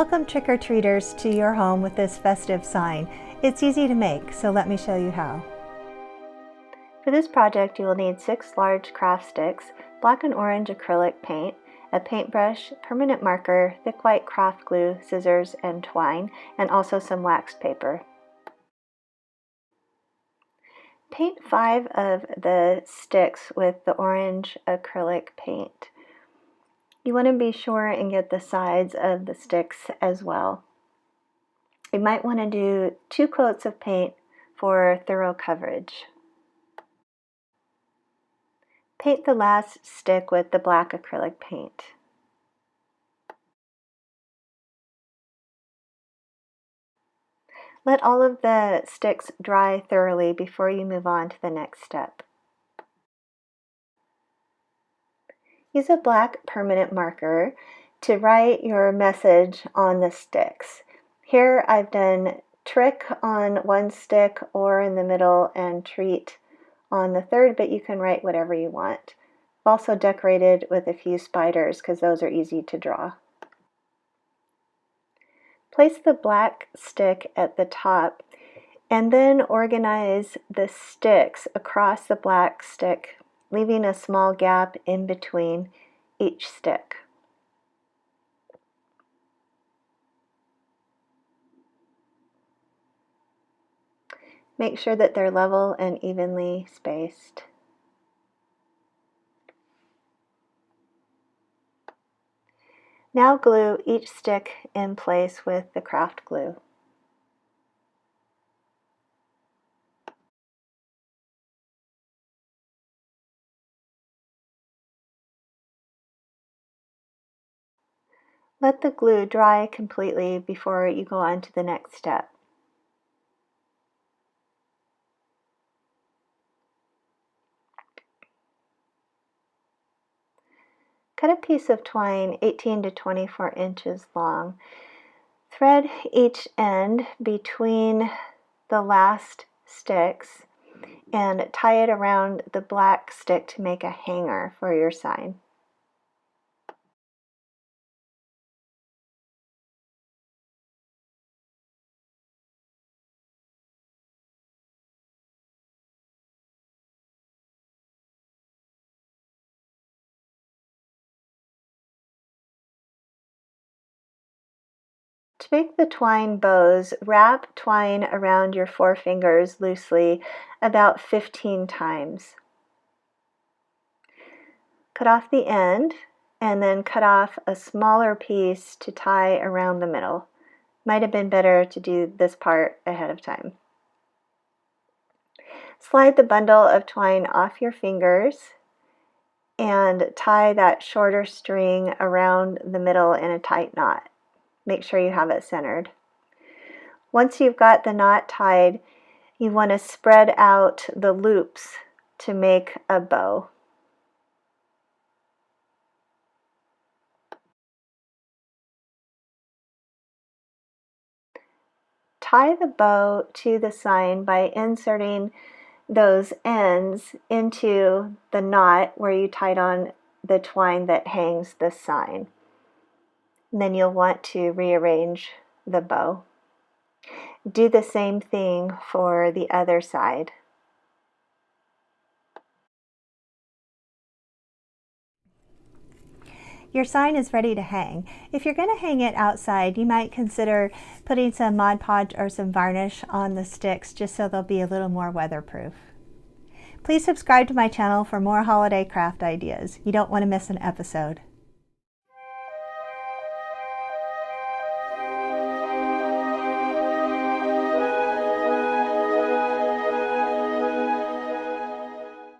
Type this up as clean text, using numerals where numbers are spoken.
Welcome trick-or-treaters to your home with this festive sign. It's easy to make, so let me show you how. For this project, you will need 6 large craft sticks, black and orange acrylic paint, a paintbrush, permanent marker, thick white craft glue, scissors, and twine, and also some wax paper. Paint 5 of the sticks with the orange acrylic paint. You want to be sure and get the sides of the sticks as well. You might want to do 2 coats of paint for thorough coverage. Paint the last stick with the black acrylic paint. Let all of the sticks dry thoroughly before you move on to the next step. Use a black permanent marker to write your message on the sticks. Here I've done trick on one stick or in the middle and treat on the third, but you can write whatever you want. I've also decorated with a few spiders because those are easy to draw. Place the black stick at the top and then organize the sticks across the black stick, leaving a small gap in between each stick. Make sure that they're level and evenly spaced. Now glue each stick in place with the craft glue. Let the glue dry completely before you go on to the next step. Cut a piece of twine 18 to 24 inches long. Thread each end between the last sticks and tie it around the black stick to make a hanger for your sign. To make the twine bows, wrap twine around your forefingers loosely about 15 times. Cut off the end and then cut off a smaller piece to tie around the middle. Might have been better to do this part ahead of time. Slide the bundle of twine off your fingers and tie that shorter string around the middle in a tight knot. Make sure you have it centered. Once you've got the knot tied, you want to spread out the loops to make a bow. Tie the bow to the sign by inserting those ends into the knot where you tied on the twine that hangs the sign. And then you'll want to rearrange the bow. Do the same thing for the other side. Your sign is ready to hang. If you're going to hang it outside, you might consider putting some Mod Podge or some varnish on the sticks just so they'll be a little more weatherproof. Please subscribe to my channel for more holiday craft ideas. You don't want to miss an episode.